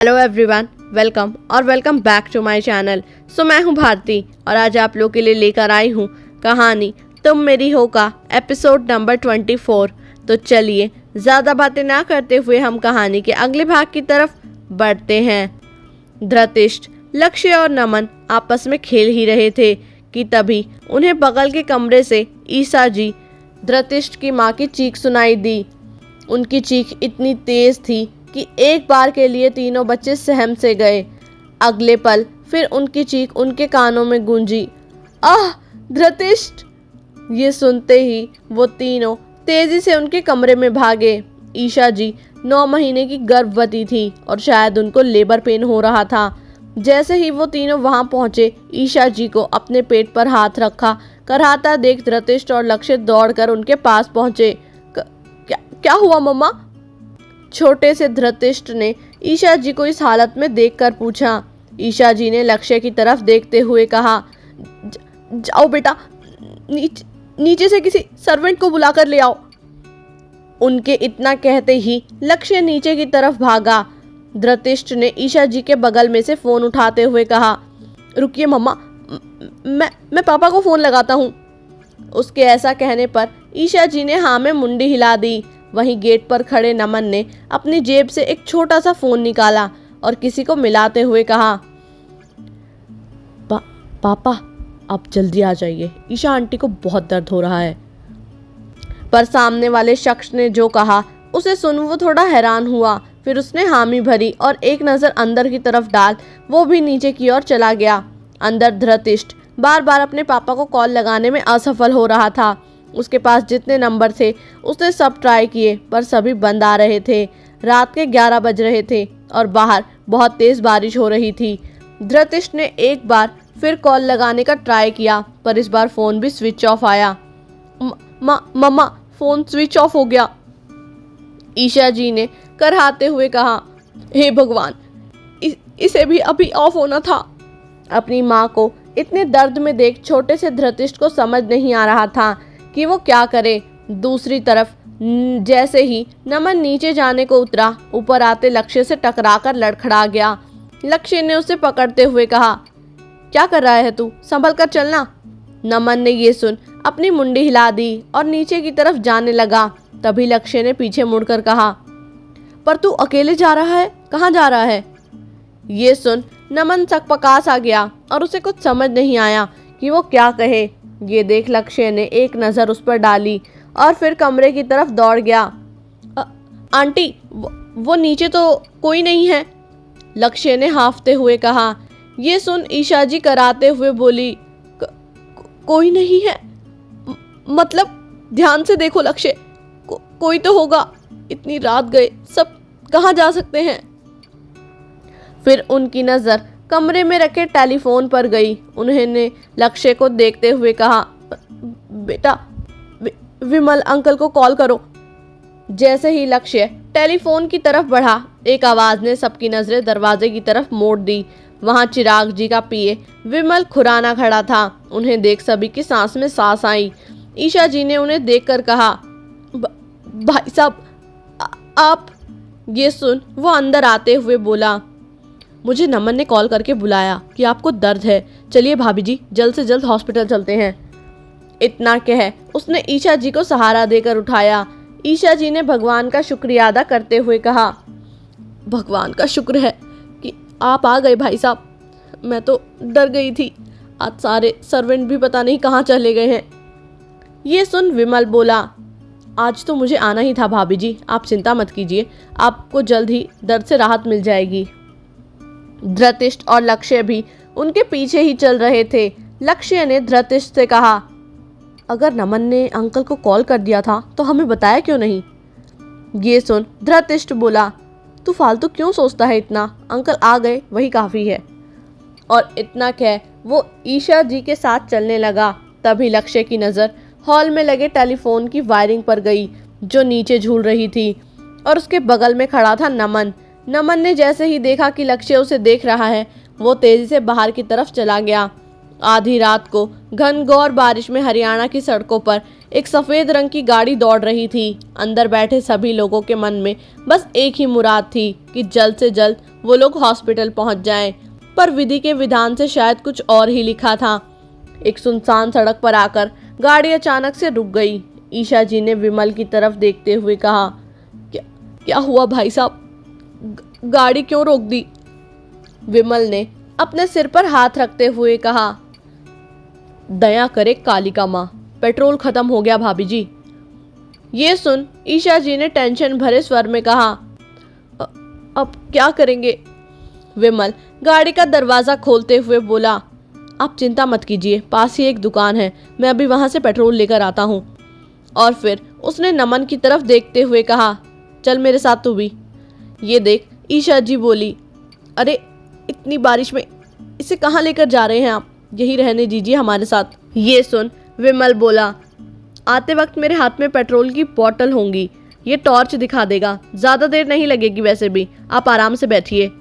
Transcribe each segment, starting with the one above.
Hello everyone, welcome back to my channel. मैं हूं भारती और आज आप लोग के लिए लेकर आई हूं कहानी तुम मेरी हो का एपिसोड नंबर 24। तो चलिए ज़्यादा बातें ना करते हुए हम कहानी के अगले भाग की तरफ बढ़ते हैं। धृतराष्ट्र, लक्ष्य और नमन आपस में खेल ही रहे थे कि तभी उन्हें बगल के कमरे से ईसा जी, धृतराष्ट्र की माँ की चीख सुनाई दी। उनकी चीख इतनी तेज थी कि एक बार के लिए तीनों बच्चे सहम से गए। अगले पल फिर उनकी चीख उनके कानों में गूंजी, आह धृतराष्ट्र! ये सुनते ही वो तीनों तेजी से उनके कमरे में भागे। ईशा जी 9 महीने की गर्भवती थी और शायद उनको लेबर पेन हो रहा था। जैसे ही वो तीनों वहां पहुंचे, ईशा जी को अपने पेट पर हाथ रखा कराहता देख धृतराष्ट्र और लक्ष्य दौड़कर उनके पास पहुंचे। क्या हुआ मम्मा? छोटे से धृतराष्ट्र ने ईशा जी को इस हालत में देखकर पूछा। ईशा जी ने लक्ष्य की तरफ देखते हुए कहा, जाओ बेटा, नीचे से किसी सर्वेंट को बुलाकर ले आओ। उनके इतना कहते ही लक्ष्य नीचे की तरफ भागा। धृतराष्ट्र ने ईशा जी के बगल में से फोन उठाते हुए कहा, रुकिए मम्मा, मैं पापा को फोन लगाता हूँ। उसके ऐसा कहने पर ईशा जी ने हाँ में मुंडी हिला दी। वहीं गेट पर खड़े नमन ने अपनी जेब से एक छोटा सा फोन निकाला और किसी को मिलाते हुए कहा, पापा आप जल्दी आ जाइए, ईशा आंटी को बहुत दर्द हो रहा है। पर सामने वाले शख्स ने जो कहा उसे सुन वो थोड़ा हैरान हुआ। फिर उसने हामी भरी और एक नज़र अंदर की तरफ डाल वो भी नीचे की ओर चला गया। अंदर धृतराष्ट्र बार बार अपने पापा को कॉल लगाने में असफल हो रहा था। उसके पास जितने नंबर थे उसने सब ट्राई किए पर सभी बंद आ रहे थे। रात के 11 बज रहे थे और बाहर बहुत तेज़ बारिश हो रही थी। धृतराष्ट्र ने एक बार फिर कॉल लगाने का ट्राई किया पर इस बार फ़ोन भी स्विच ऑफ आया। मम्मा, फ़ोन स्विच ऑफ हो गया, ईशा जी ने कराहते हुए कहा। हे भगवान, इसे भी अभी ऑफ होना था। अपनी माँ को इतने दर्द में देख छोटे से धृतराष्ट्र को समझ नहीं आ रहा था कि वो क्या करे। दूसरी तरफ जैसे ही नमन नीचे जाने को उतरा, ऊपर आते लक्ष्य से टकराकर लड़खड़ा गया। लक्ष्य ने उसे पकड़ते हुए कहा, क्या कर रहा है तू, संभल कर चलना। नमन ने ये सुन अपनी मुंडी हिला दी और नीचे की तरफ जाने लगा। तभी लक्ष्य ने पीछे मुड़कर कहा, पर तू अकेले जा रहा है, कहाँ जा रहा है? ये सुन नमन सकपकास आ गया और उसे कुछ समझ नहीं आया कि वो क्या कहे। ये देख लक्ष्य ने एक नज़र उस पर डाली और फिर कमरे की तरफ दौड़ गया। आंटी, वो नीचे तो कोई नहीं है, लक्ष्य ने हांफते हुए कहा। ये सुन ईशा जी कराते हुए बोली, कोई नहीं है मतलब ध्यान से देखो लक्ष्य, कोई तो होगा, इतनी रात गए, सब कहाँ जा सकते हैं? फिर उनकी नज़र कमरे में रखे टेलीफोन पर गई। उन्होंने लक्ष्य को देखते हुए कहा, बेटा विमल अंकल को कॉल करो। जैसे ही लक्ष्य टेलीफोन की तरफ बढ़ा, एक आवाज़ ने सबकी नज़रें दरवाजे की तरफ मोड़ दी। वहाँ चिराग जी का पीए विमल खुराना खड़ा था। उन्हें देख सभी की सांस में सांस आई। ईशा जी ने उन्हें देखकर कहा, भाई साहब आप। ये सुन वो अंदर आते हुए बोला, मुझे नमन ने कॉल करके बुलाया कि आपको दर्द है, चलिए भाभी जी जल्द से जल्द हॉस्पिटल चलते हैं। इतना कह उसने ईशा जी को सहारा देकर उठाया। ईशा जी ने भगवान का शुक्रिया अदा करते हुए कहा, भगवान का शुक्र है कि आप आ गए भाई साहब, मैं तो डर गई थी, आज सारे सर्वेंट भी पता नहीं कहाँ चले गए हैं। ये सुन विमल बोला, आज तो मुझे आना ही था भाभी जी, आप चिंता मत कीजिए, आपको जल्द ही दर्द से राहत मिल जाएगी। धृतराष्ट्र और लक्ष्य भी उनके पीछे ही चल रहे थे। लक्ष्य ने धृतराष्ट्र से कहा, अगर नमन ने अंकल को कॉल कर दिया था तो हमें बताया क्यों नहीं? ये सुन धृतराष्ट्र बोला, तू फालतू क्यों सोचता है इतना, अंकल आ गए वही काफ़ी है। और इतना कह वो ईशा जी के साथ चलने लगा। तभी लक्ष्य की नज़र हॉल में लगे टेलीफोन की वायरिंग पर गई जो नीचे झूल रही थी और उसके बगल में खड़ा था नमन। नमन ने जैसे ही देखा कि लक्ष्य उसे देख रहा है, वो तेज़ी से बाहर की तरफ चला गया। आधी रात को घनघोर बारिश में हरियाणा की सड़कों पर एक सफ़ेद रंग की गाड़ी दौड़ रही थी। अंदर बैठे सभी लोगों के मन में बस एक ही मुराद थी कि जल्द से जल्द वो लोग हॉस्पिटल पहुंच जाएं। पर विधि के विधान से शायद कुछ और ही लिखा था। एक सुनसान सड़क पर आकर गाड़ी अचानक से रुक गई। ईशा जी ने विमल की तरफ देखते हुए कहा, क्या हुआ भाई साहब, गाड़ी क्यों रोक दी? विमल ने अपने सिर पर हाथ रखते हुए कहा, दया करे कालिका माँ, पेट्रोल खत्म हो गया भाभी जी। ये सुन ईशा जी ने टेंशन भरे स्वर में कहा, अब क्या करेंगे? विमल गाड़ी का दरवाज़ा खोलते हुए बोला, आप चिंता मत कीजिए, पास ही एक दुकान है, मैं अभी वहाँ से पेट्रोल लेकर आता हूँ। और फिर उसने नमन की तरफ देखते हुए कहा, चल मेरे साथ तू भी। ये देख ईशा जी बोली, अरे इतनी बारिश में इसे कहाँ लेकर जा रहे हैं आप, यही रहने दीजिए हमारे साथ। ये सुन विमल बोला, आते वक्त मेरे हाथ में पेट्रोल की बोतल होंगी, ये टॉर्च दिखा देगा, ज़्यादा देर नहीं लगेगी, वैसे भी आप आराम से बैठिए।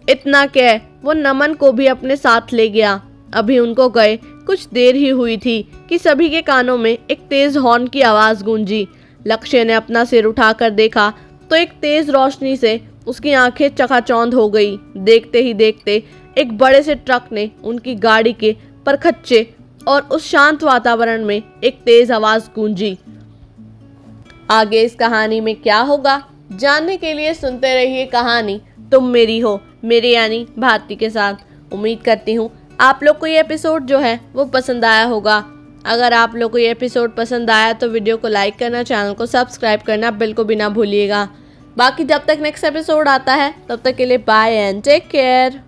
इतना कह वो नमन को भी अपने साथ ले गया। अभी उनको गए कुछ देर ही हुई थी कि सभी के कानों में एक तेज हॉर्न की आवाज़ गूंजी। लक्ष्य ने अपना सिर उठाकर देखा तो एक तेज रोशनी से उसकी आंखें चकाचौंध हो गई। देखते ही देखते एक बड़े से ट्रक ने उनकी गाड़ी के परखच्चे और उस शांत वातावरण में एक तेज आवाज़ गूंजी। आगे इस कहानी में क्या होगा जानने के लिए सुनते रहिए कहानी तुम मेरी हो, मेरे यानी भारती के साथ। उम्मीद करती हूँ आप लोग को ये एपिसोड जो है वो पसंद आया होगा। अगर आप लोग को ये एपिसोड पसंद आया तो वीडियो को लाइक करना, चैनल को सब्सक्राइब करना बिल्कुल भी ना भूलिएगा। बाकी जब तक नेक्स्ट एपिसोड आता है तब तक के लिए बाय एंड टेक केयर।